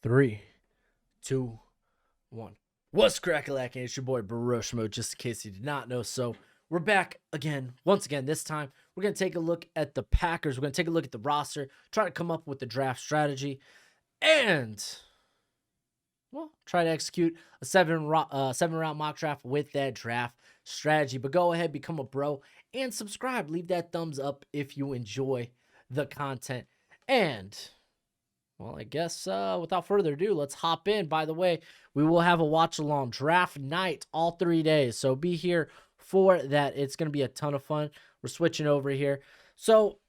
Three, two, one. What's crackalacking? It's your boy Barushmo, just in case you did not know. So we're back again, once again. This time we're gonna take a look at the Packers. We're gonna take a look at the roster, try to come up with the draft strategy, and try to execute a seven round mock draft with that draft strategy. But go ahead, become a bro, and subscribe. Leave that thumbs up if you enjoy the content. And I guess without further ado, let's hop in. By the way, we will have a watch-along draft night all 3 days, so be here for that. It's going to be a ton of fun. We're switching over here. So,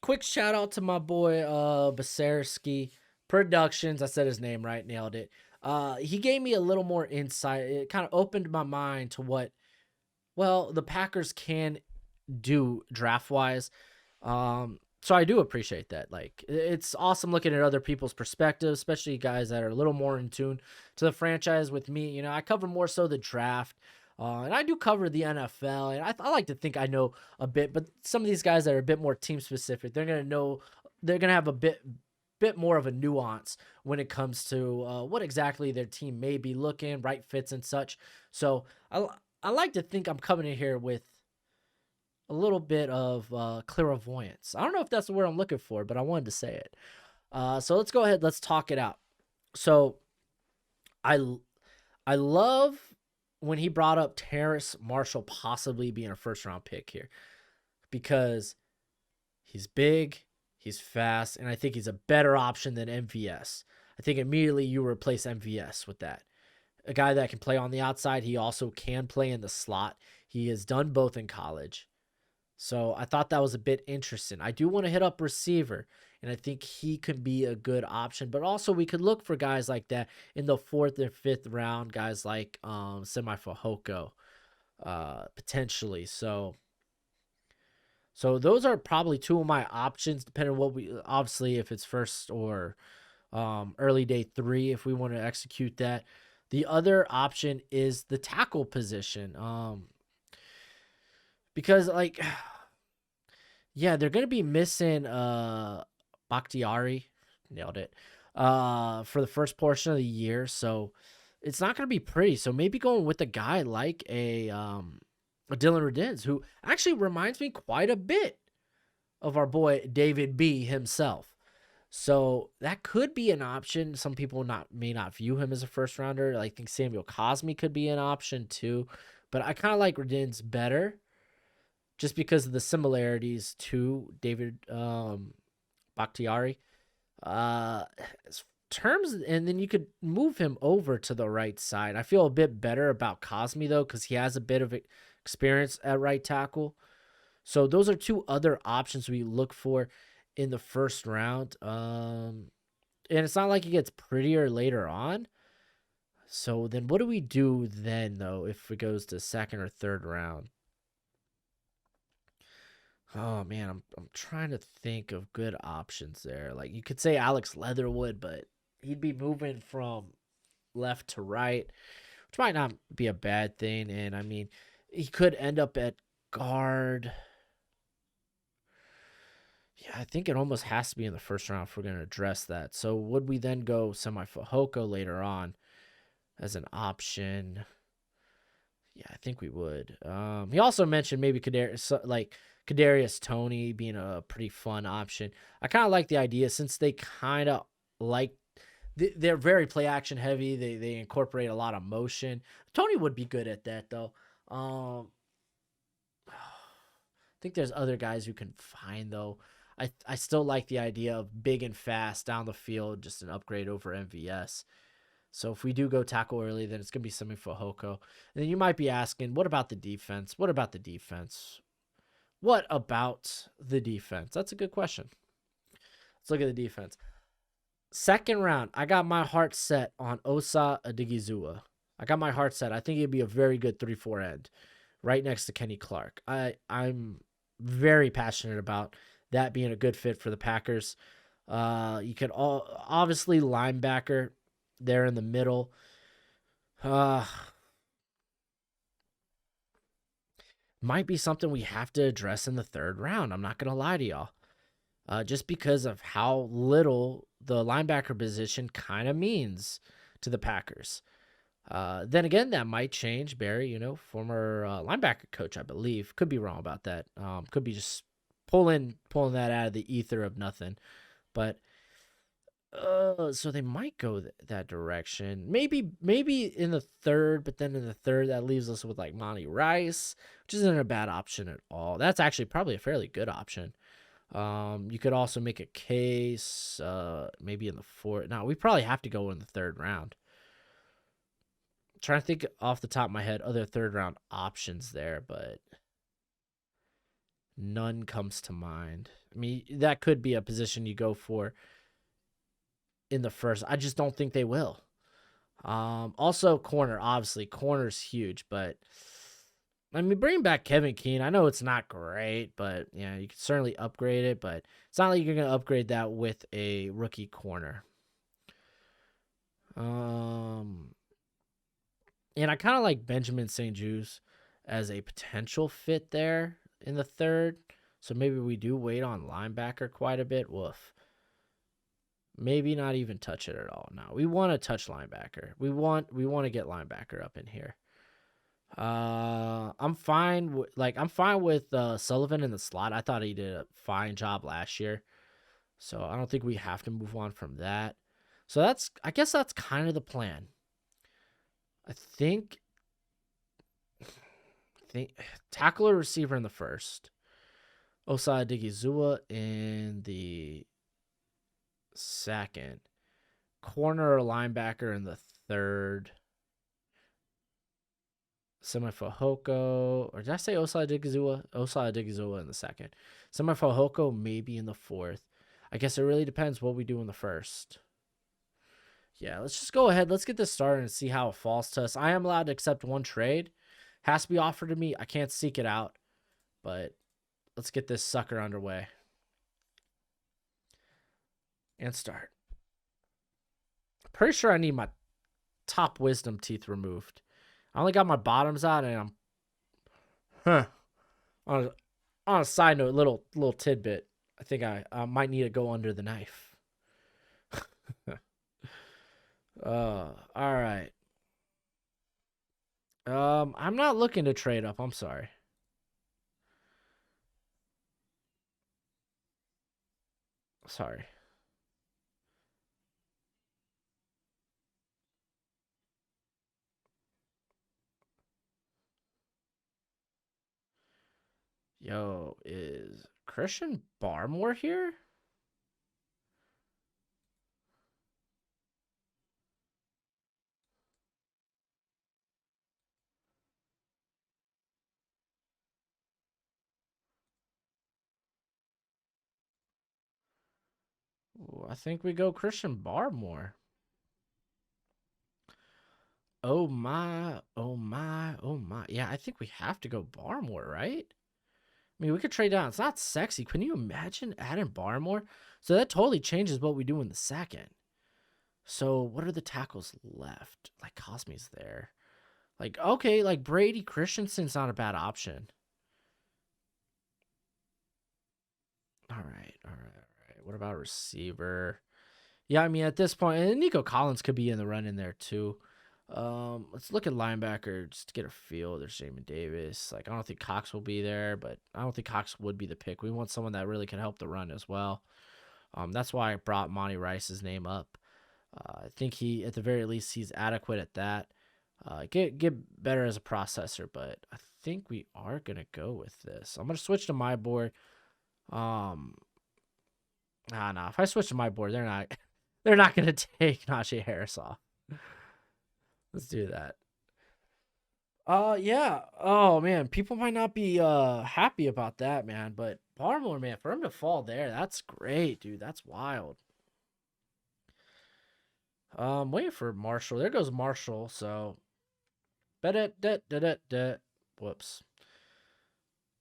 quick shout-out to my boy Basarsky Productions. I said his name right, nailed it. He gave me a little more insight. It kind of opened my mind to what, the Packers can do draft-wise. So I do appreciate that. Like, it's awesome looking at other people's perspectives, especially guys that are a little more in tune to the franchise with me. You know, I cover more so the draft, and I do cover the NFL, and I like to think I know a bit, but some of these guys that are a bit more team specific, they're going to have a bit more of a nuance when it comes to what exactly their team may be looking, right fits and such. So I like to think I'm coming in here with a little bit of clairvoyance. I don't know if that's the word I'm looking for, but I wanted to say it. So let's go ahead. Let's talk it out. So I love when he brought up Terrace Marshall possibly being a first-round pick here, because he's big, he's fast, and I think he's a better option than MVS. I think immediately you replace MVS with that. A guy that can play on the outside. He also can play in the slot. He has done both in college. So I thought that was a bit interesting. I do want to hit up receiver, and I think he could be a good option. But also we could look for guys like that in the 4th or 5th round, guys like Semi Fehoko, potentially. So those are probably two of my options, depending on what obviously if it's first or early day 3, if we want to execute that. The other option is the tackle position. Because they're going to be missing Bakhtiari, nailed it, for the first portion of the year. So it's not going to be pretty. So maybe going with a guy like a Dillon Radunz, who actually reminds me quite a bit of our boy David B himself. So that could be an option. Some people may not view him as a first rounder. I think Samuel Cosmi could be an option too. But I kind of like Radunz better, just because of the similarities to David Bakhtiari. And then you could move him over to the right side. I feel a bit better about Cosmi, though, because he has a bit of experience at right tackle. So those are two other options we look for in the first round. And it's not like it gets prettier later on. So then what do we do then, though, if it goes to 2nd or 3rd round? Oh man, I'm trying to think of good options there. Like, you could say Alex Leatherwood, but he'd be moving from left to right, which might not be a bad thing. And I mean, he could end up at guard. Yeah, I think it almost has to be in the first round if we're going to address that. So would we then go Semi Fehoko later on as an option? Yeah, I think we would. He also mentioned maybe Kadarius Toney being a pretty fun option. I kind of like the idea, since they kind of they're very play action heavy. They incorporate a lot of motion. Toney would be good at that, though. I think there's other guys who can find, though. I still like the idea of big and fast down the field, just an upgrade over MVS. So if we do go tackle early, then it's going to be something for Hoko. And then you might be asking, what about the defense? What about the defense? What about the defense? That's a good question. Let's look at the defense. 2nd round, I got my heart set on Osa Odighizuwa. I got my heart set. I think he'd be a very good 3-4 end, right next to Kenny Clark. I'm very passionate about that being a good fit for the Packers. You could obviously linebacker there in the middle. Might be something we have to address in the 3rd round. I'm not going to lie to y'all. Just because of how little the linebacker position kind of means to the Packers. Then again, that might change. Barry, former linebacker coach, I believe. Could be wrong about that. Could be just pulling that out of the ether of nothing. But so they might go that direction. Maybe in the third, but then in the third, that leaves us with like Monty Rice, which isn't a bad option at all. That's actually probably a fairly good option. You could also make a case, maybe in the fourth. No, we probably have to go in the third round. I'm trying to think off the top of my head other third round options there, but none comes to mind. I mean, that could be a position you go for in the first. I just don't think they will. Also corner, obviously corner's huge, but I mean, bring back Kevin Keane. I know it's not great, but yeah, you can certainly upgrade it, but it's not like you're going to upgrade that with a rookie corner. And I kind of like Benjamin St-Juste as a potential fit there in the third. So maybe we do wait on linebacker quite a bit. Woof. Maybe not even touch it at all. No, we want to touch linebacker. We want to get linebacker up in here. I'm fine with Sullivan in the slot. I thought he did a fine job last year, so I don't think we have to move on from that. So I guess that's kind of the plan. I think tackle or receiver in the first, Osa Odighizuwa in the second, corner or linebacker in the third, Semi-Fehoko, or did I say Osa Odighizuwa? Osa Odighizuwa in the second. Semi-Fehoko maybe in the fourth. I guess it really depends what we do in the first. Yeah, let's just go ahead. Let's get this started and see how it falls to us. I am allowed to accept one trade. Has to be offered to me. I can't seek it out. But let's get this sucker underway. And start. Pretty sure I need my top wisdom teeth removed. I only got my bottoms out, and on a side note, little tidbit. I think I might need to go under the knife. All right. I'm not looking to trade up. I'm sorry. Sorry. Yo, is Christian Barmore here? Ooh, I think we go Christian Barmore. Oh my, oh my, oh my. Yeah, I think we have to go Barmore, right? I mean, we could trade down. It's not sexy. Can you imagine adding Barmore? So that totally changes what we do in the second. So what are the tackles left? Like Cosme's there. Like, okay, like Brady Christensen's not a bad option. All right. What about receiver? Yeah, I mean, at this point, and Nico Collins could be in the run in there too. Let's look at linebacker just to get a feel. There's Jamin Davis. Like, I don't think Cox will be there, but I don't think Cox would be the pick. We want someone that really can help the run as well. That's why I brought Monty Rice's name up. I think he, at the very least, he's adequate at that. Get better as a processor, but I think we are gonna go with this. I'm gonna switch to my board. No. If I switch to my board, they're not gonna take Najee Harris off. Let's do that. Yeah. Oh man, people might not be happy about that, man. But Barmore, man, for him to fall there, that's great, dude. That's wild. Waiting for Marshall. There goes Marshall. So, whoops.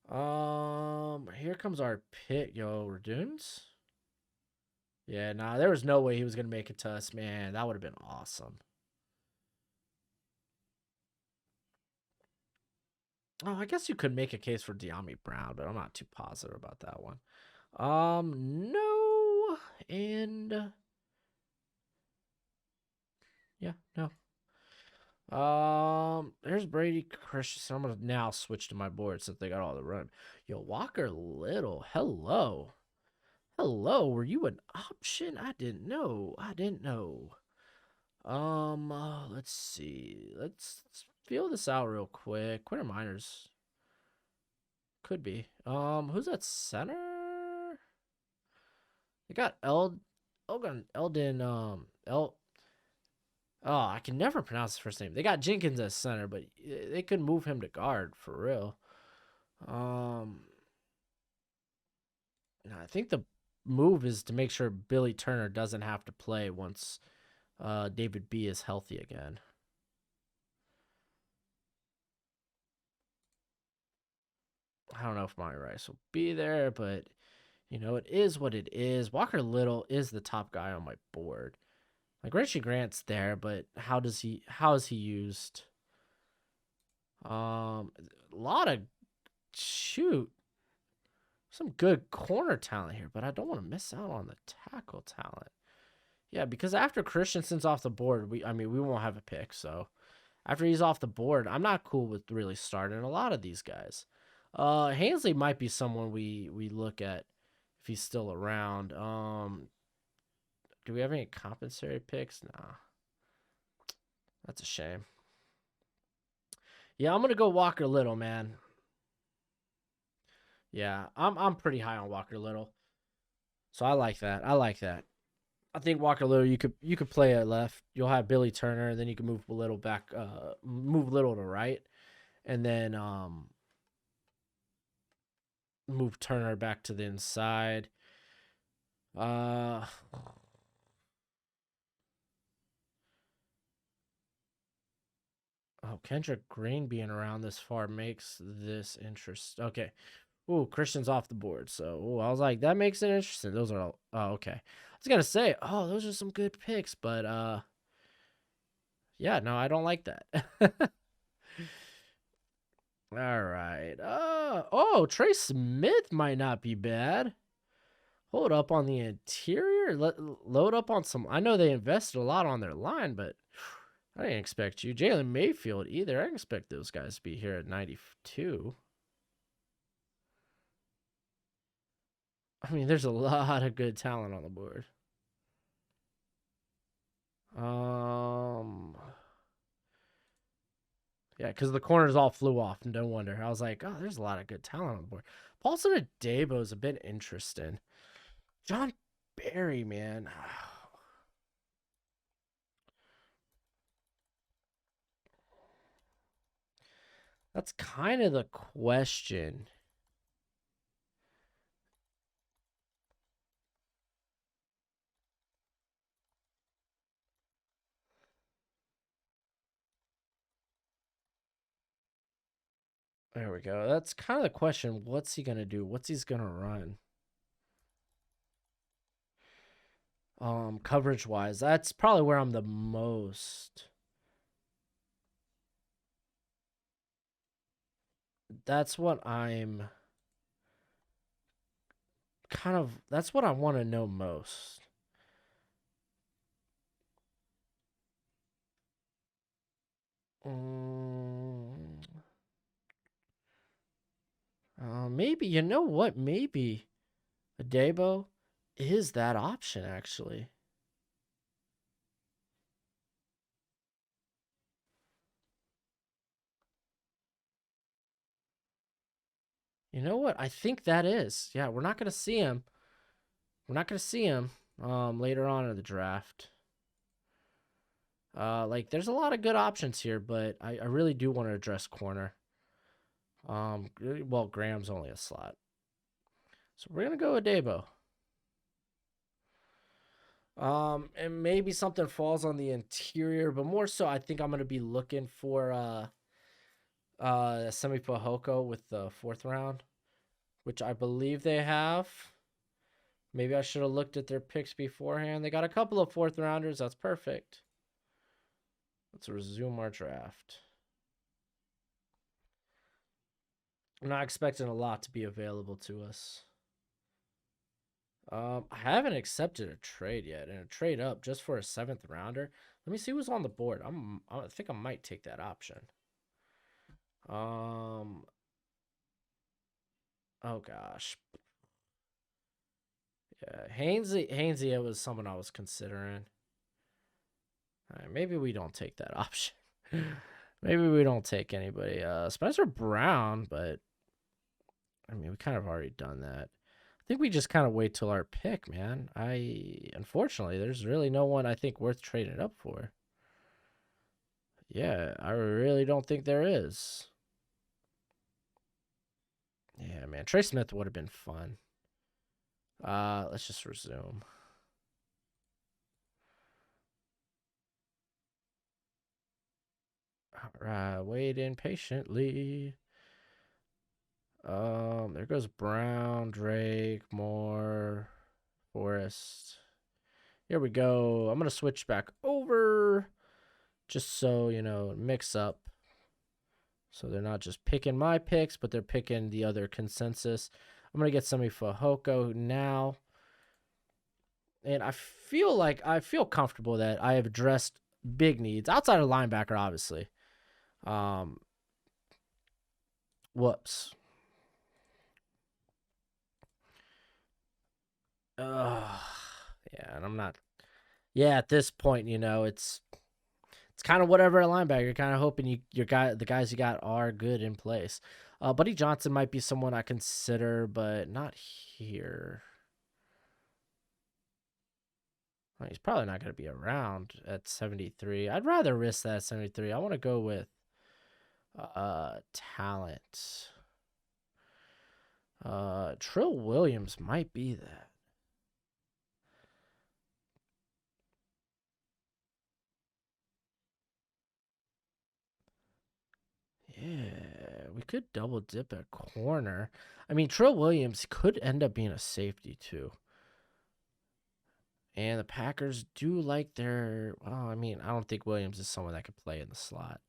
Here comes our pick. Yo, Radunz. Yeah, nah, there was no way he was gonna make it to us, man. That would have been awesome. Oh, I guess you could make a case for De'Ami Brown, but I'm not too positive about that one. No, and Yeah, no. There's Brady Christensen. I'm gonna now switch to my board since they got all the run. Yo, Walker Little. Hello. Hello. Were you an option? I didn't know. I didn't know. Let's see. Let's feel this out real quick. Quinter Miners. Could be. Who's that center? They got Eldon, oh, I can never pronounce his first name. They got Jenkins as center, but they could move him to guard for real. I think the move is to make sure Billy Turner doesn't have to play once David B is healthy again. I don't know if Monty Rice will be there, but you know, it is what it is. Walker Little is the top guy on my board. Like Reggie Grant's there, but how is he used? A lot of some good corner talent here, but I don't want to miss out on the tackle talent. Yeah, because after Christensen's off the board, we won't have a pick, so after he's off the board, I'm not cool with really starting a lot of these guys. Hainsley might be someone we look at if he's still around. Do we have any compensatory picks? Nah. That's a shame. Yeah, I'm gonna go Walker Little, man. Yeah, I'm pretty high on Walker Little. So I like that. I think Walker Little, you could play at left. You'll have Billy Turner, and then you can move Little back, move Little to right, and then move Turner back to the inside. Oh, Kendrick Green being around this far makes this interesting. Okay. Ooh, Christian's off the board. So, I was like, that makes it interesting. Those are all. Oh, okay. I was gonna say, oh, those are some good picks, but yeah, no, I don't like that. All right. Oh, Trey Smith might not be bad. Hold up on the interior. Load up on some. I know they invested a lot on their line, but I didn't expect you. Jalen Mayfield either. I didn't expect those guys to be here at 92. I mean, there's a lot of good talent on the board. Yeah, because the corners all flew off, and no wonder. I was like, oh, there's a lot of good talent on the board. Paulson Adebo is a bit interesting. John Barry, man. That's kind of the question. There we go. That's kind of the question. What's he gonna do? What's he's gonna run? Coverage wise, that's probably where I'm the most. That's what I'm kind of. That's what I want to know most. Maybe, you know what? Maybe Adebo is that option, actually. You know what? I think that is. Yeah, we're not going to see him. We're not going to see him later on in the draft. Like, there's a lot of good options here, but I really do want to address corner. Well, Graham's only a slot. So we're going to go with Adebo. And maybe something falls on the interior, but more so, I think I'm gonna be looking for Semi Pahoko with the 4th round, which I believe they have. Maybe I should have looked at their picks beforehand. They got a couple of 4th rounders. That's perfect. Let's resume our draft. I'm not expecting a lot to be available to us. I haven't accepted a trade yet, and a trade up just for a 7th rounder. Let me see who's on the board. I think I might take that option. Oh gosh. Yeah, Hainsey was someone I was considering. All right, maybe we don't take that option. Maybe we don't take anybody. Spencer Brown, but I mean, we kind of already done that. I think we just kind of wait till our pick, man. Unfortunately, there's really no one I think worth trading up for. Yeah, I really don't think there is. Yeah, man. Trey Smith would have been fun. Let's just resume. All right, waiting patiently. There goes Brown, Drake, Moore, Forrest. Here we go. I'm gonna switch back over, just so you know, mix up. So they're not just picking my picks, but they're picking the other consensus. I'm gonna get Semi Fehoko now, and I feel comfortable that I have addressed big needs outside of linebacker, obviously. Whoops. Yeah, and I'm not. Yeah, at this point, you know, it's kind of whatever a linebacker. You're kind of hoping the guys you got are good in place. Buddy Johnson might be someone I consider, but not here. Well, he's probably not going to be around at 73. I'd rather risk that at 73. I want to go with talent. Trill Williams might be that. Yeah, we could double dip at corner. I mean, Trill Williams could end up being a safety too. And the Packers do like their. Well, I mean, I don't think Williams is someone that could play in the slot.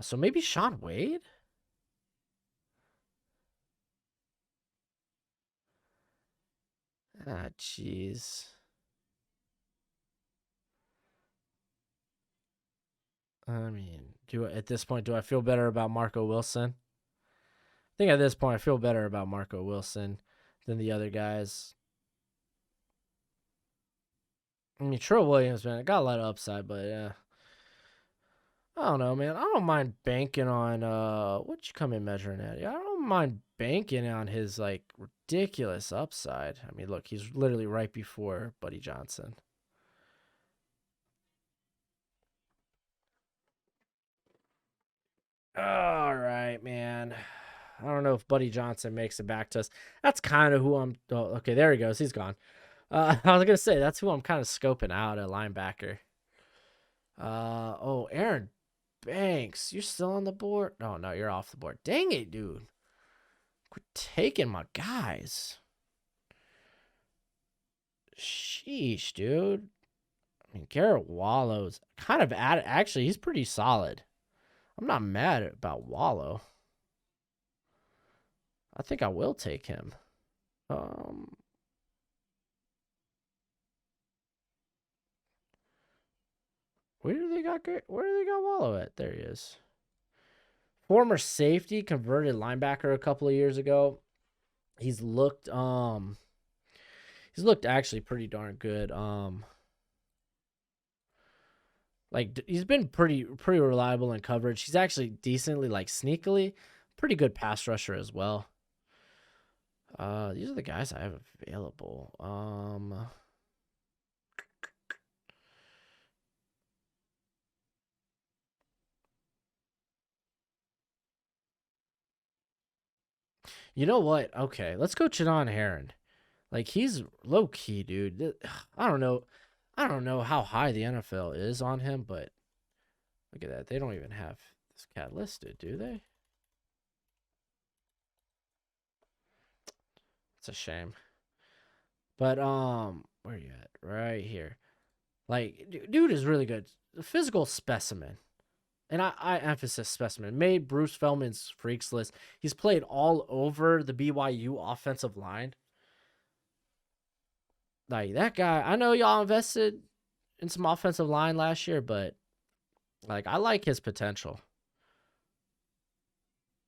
So maybe Sean Wade. Ah, jeez. I mean, at this point, do I feel better about Marco Wilson? I think at this point, I feel better about Marco Wilson than the other guys. I mean, Trill Williams, man, I got a lot of upside, but yeah. I don't know, man. I don't mind banking on what you come in measuring at. Yeah, I don't mind banking on his like ridiculous upside. I mean, look, he's literally right before Buddy Johnson. All right, man. I don't know if Buddy Johnson makes it back to us. That's kind of who I'm. Oh, okay, there he goes. He's gone. I was gonna say that's who I'm kind of scoping out at linebacker. Oh, Aaron Banks, you're still on the board? Oh no, you're off the board. Dang it, dude. Quit taking my guys. Sheesh, dude. I mean, Garrett Wallow's kind of actually, he's pretty solid. I'm not mad about Wallow. I think I will take him. Um, where do they got Wallow at? There he is. Former safety, converted linebacker a couple of years ago. He's looked actually pretty darn good. Like he's been pretty reliable in coverage. He's actually decently like sneakily pretty good pass rusher as well. These are the guys I have available. You know what? Okay, let's go Chadon Heron. Like he's low key, dude. I don't know. I don't know how high the NFL is on him, but look at that. They don't even have this cat listed, do they? It's a shame. But where you at? Right here. Like, dude is really good. The physical specimen. And I emphasize specimen. Made Bruce Feldman's freaks list. He's played all over the BYU offensive line. Like, that guy, I know y'all invested in some offensive line last year, but, like, I like his potential.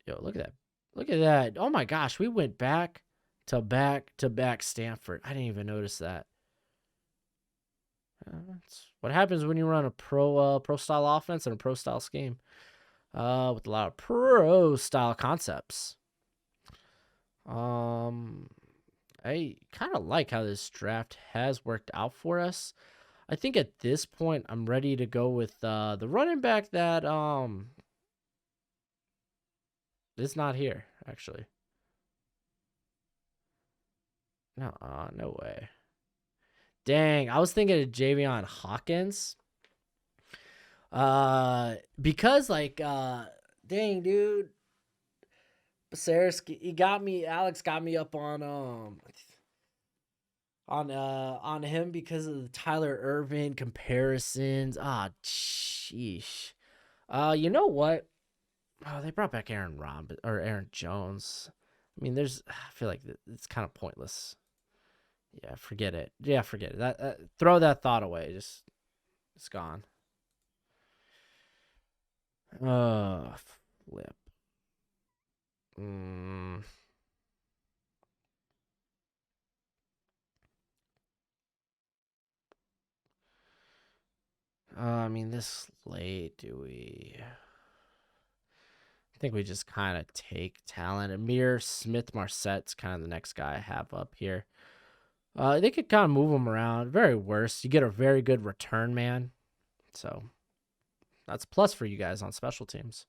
Yo, look at that. Look at that. Oh, my gosh. We went back to back Stanford. I didn't even notice that. That's what happens when you run a pro style offense and a pro style scheme with a lot of pro style concepts. I kind of like how this draft has worked out for us. I think at this point I'm ready to go with the running back that is not here actually. No way. Dang, I was thinking of Javion Hawkins. Because like dang dude, Basaris, Alex got me up on him because of the Tyler Irvin comparisons. Ah, sheesh. You know what? Oh, they brought back Aaron Jones. I mean, I feel like it's kind of pointless. Yeah, forget it. Yeah, forget it. Throw that thought away. It's gone. Flip. I mean, this late, do we? I think we just kind of take talent. Amir Smith Marsette's kind of the next guy I have up here. They could kind of move him around. Very worst. You get a very good return man. So that's a plus for you guys on special teams.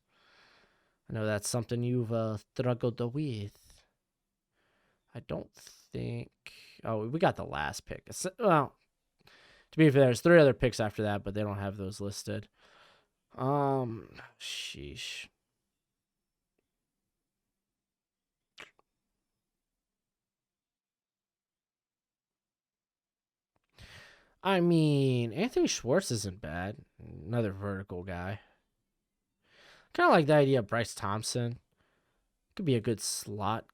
I know that's something you've struggled with. I don't think... Oh, we got the last pick. Well, to be fair, there's 3 other picks after that, but they don't have those listed. Sheesh. I mean, Anthony Schwartz isn't bad. Another vertical guy. Kind of like the idea of Bryce Thompson. Could be a good slot.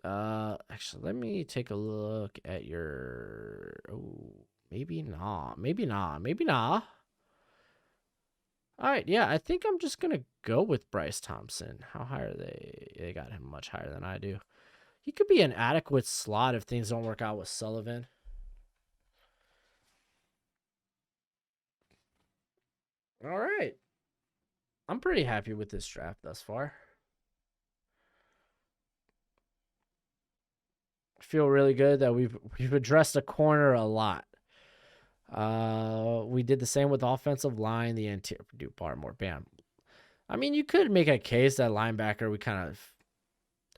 Actually, let me take a look at your... Oh, maybe not. Maybe not. Maybe not. All right, yeah, I think I'm just going to go with Bryce Thompson. How high are they? They got him much higher than I do. He could be an adequate slot if things don't work out with Sullivan. All right. I'm pretty happy with this draft thus far. I feel really good that we've addressed a corner a lot. We did the same with offensive line, the interior, Duke Barmore, bam. I mean, you could make a case that linebacker we kind of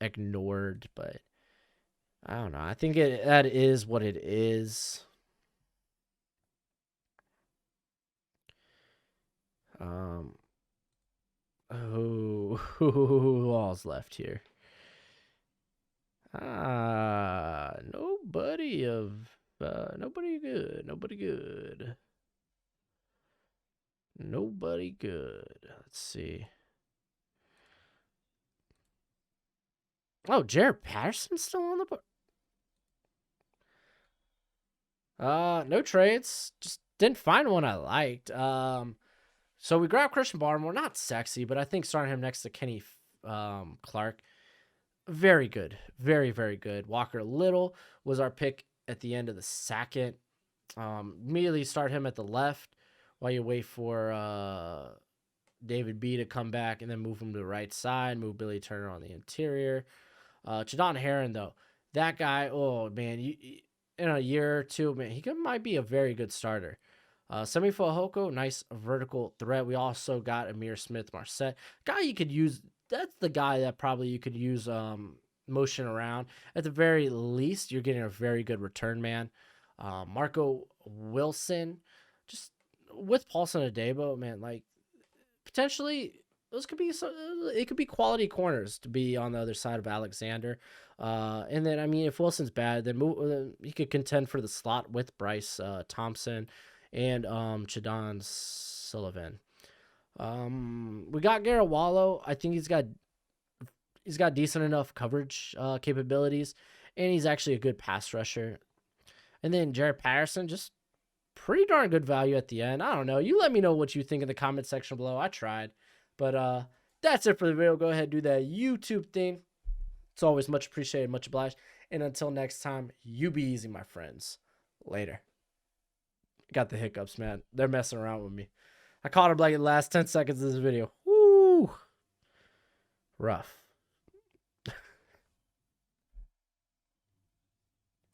ignored, but I don't know. I think that is what it is. Who all's left here? Nobody good. Nobody good. Let's see. Oh, Jared Patterson's still on the board. No trades. Just didn't find one I liked. So we grabbed Christian Barmore. Not sexy, but I think starting him next to Kenny Clark, very good. Very, very good. Walker Little was our pick at the end of the second. Immediately start him at the left while you wait for David B to come back and then move him to the right side. Move Billy Turner on the interior. Jadon Heron, though, that guy, oh, man, in a year or two, man, he might be a very good starter. Semi Fehoko, nice vertical threat. We also got Amir Smith Marset. Guy you could use. That's the guy that probably you could use motion around. At the very least, you're getting a very good return man. Marco Wilson, just with Paulson Adebo, man, like potentially those could be it could be quality corners to be on the other side of Alexander. And then I mean, if Wilson's bad, then he could contend for the slot with Bryce Thompson and Jadon Sullivan. We got Garawalo. I think he's got decent enough coverage capabilities, and he's actually a good pass rusher. And then Jared Patterson, just pretty darn good value at the end. I don't know. You let me know what you think in the comment section below. I tried. But that's it for the video. Go ahead and do that YouTube thing. It's always much appreciated, much obliged. And until next time, you be easy, my friends. Later. Got the hiccups, man. They're messing around with me. I caught him like in the last 10 seconds of this video. Woo! Rough.